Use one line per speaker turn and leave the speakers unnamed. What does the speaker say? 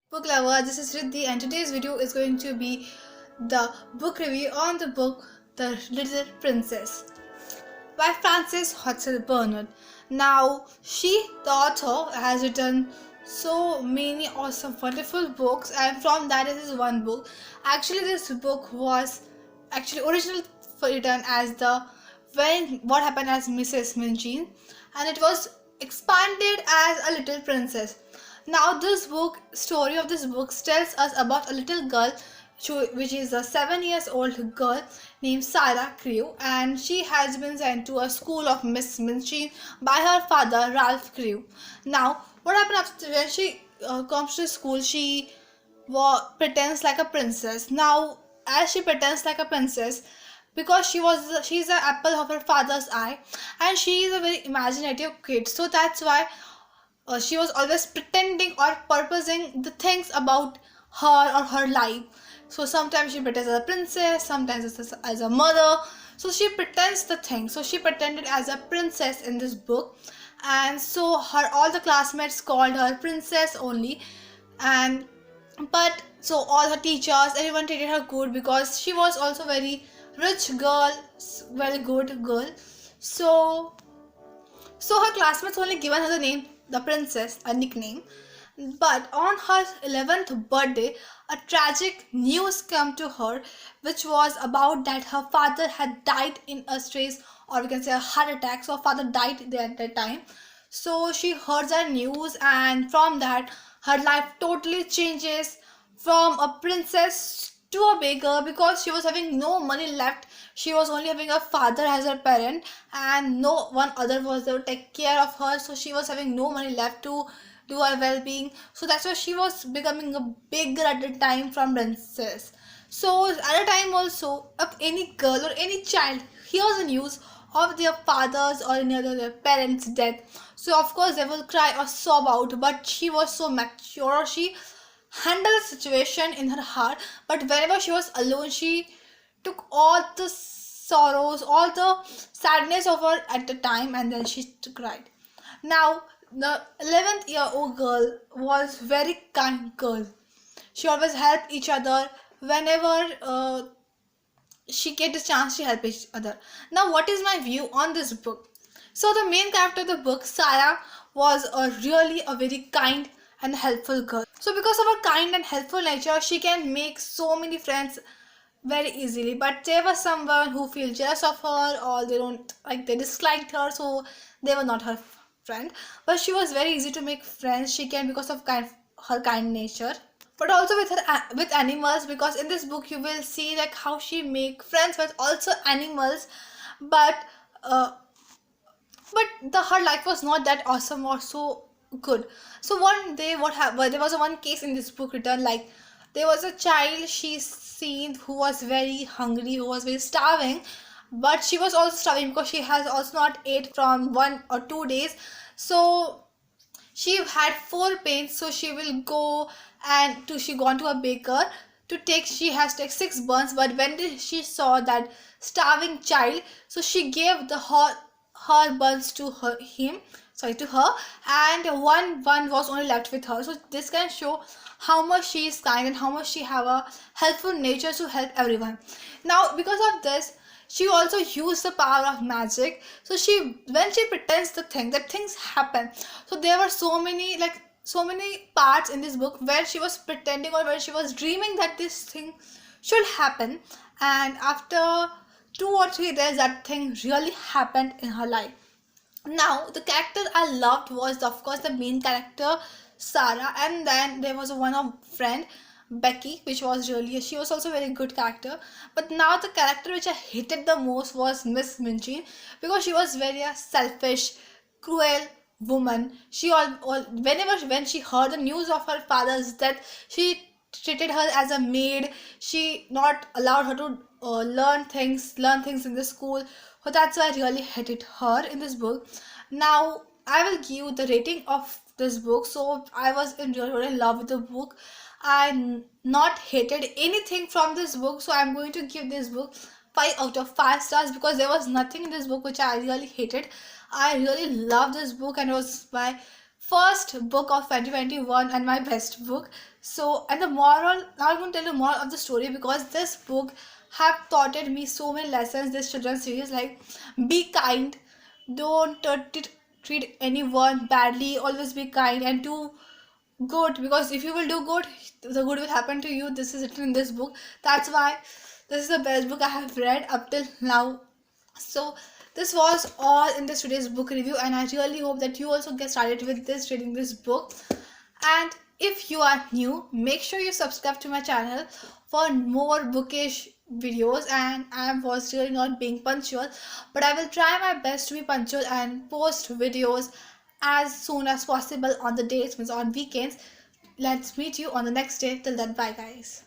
Book lover, this is Riddhi, and today's video is going to be the book review on the book The Little Princess by Frances Hodgson Burnett. Now, the author, has written so many awesome, wonderful books, and from that, this is one book. Actually, this book was originally written as the When What Happened as Mrs. Minchin, and it was expanded as A Little Princess. Now, this story of this book tells us about a little girl, which is a 7 years old girl named Sarah Crew, and she has been sent to a school of Miss Minchin by her father, Ralph Crew. Now, what happened after when she comes to school? She pretends like a princess. Now, as she pretends like a princess, because she's the apple of her father's eye, and she is a very imaginative kid, so that's why she was always pretending or purposing the things about her or her life. So sometimes she pretends as a princess, sometimes as a mother. So she pretends the thing. So she pretended as a princess in this book, and so her all the classmates called her princess only. And but so all her teachers, everyone treated her good because she was also very rich girl, very good girl. So her classmates only given her the name the princess, a nickname. But on her 11th birthday, a tragic news came to her, which was about that her father had died in a stress, or we can say a heart attack. So her father died there at that time. So she heard that news, and from that, her life totally changes from a princess to a beggar because she was having no money left. She was only having her father as her parent, and no one other was there to take care of her. So she was having no money left to do her well-being. So that's why she was becoming a beggar at the time from princess. So at a time also, if any girl or any child hears the news of their father's or any other their parents' death, so of course they will cry or sob out. But she was so mature, she handled the situation in her heart. But whenever she was alone, she took all the sorrows, all the sadness of her at the time, and then she cried. Now, the 11th-year-old girl was very kind girl. She always helped each other whenever she get the chance to help each other. Now, what is my view on this book? So the main character of the book, Sarah, was really a very kind and helpful girl. So because of her kind and helpful nature, she can make so many friends very easily. But there was someone who feel jealous of her, or they disliked her, so they were not her friend. But she was very easy to make friends. She can because of her kind nature. But also with animals, because in this book you will see like how she make friends with also animals. But uh, her life was not that awesome or so good. So one day what happened, there was a one case in this book written like there was a child she seen who was very hungry, who was very starving. But she was also starving because she has also not ate from 1 or 2 days. So she had 4 pains, so she will go and she gone to a baker to take, she has to take 6 buns. But when she saw that starving child, so she gave the her buns to her, and one bun was only left with her. So this can show how much she is kind and how much she have a helpful nature to help everyone. Now because of this, she also used the power of magic. So when she pretends the thing, that things happen. So there were so many parts in this book where she was pretending or where she was dreaming that this thing should happen, and after 2 or 3 days that thing really happened in her life. Now the character I loved was of course the main character Sarah, and then there was one of friend Becky, which was really, she was also a very good character. But now the character which I hated the most was Miss Minchin, because she was very selfish, cruel woman. She when she heard the news of her father's death, she treated her as a maid. She not allowed her to learn things in the school. So that's why I really hated her in this book. Now I will give the rating of this book. So I was really in love with the book. I not hated anything from this book, so I'm going to give this book 5 out of 5 stars, because there was nothing in this book which I really hated. I really loved this book, and it was my first book of 2021 and my best book. So, and the moral, now I'm going to tell you more of the story, because this book have taught me so many lessons. This children's series, like, be kind, don't treat anyone badly, always be kind and do good, because if you will do good, the good will happen to you. This is written in this book. That's why this is the best book I have read up till now. So this was all in this today's book review, and I really hope that you also get started with this, reading this book. And if you are new, make sure you subscribe to my channel for more bookish videos. And I was really not being punctual, but I will try my best to be punctual and post videos as soon as possible on the dates, means on weekends. Let's meet you on the next day. Till then, bye guys.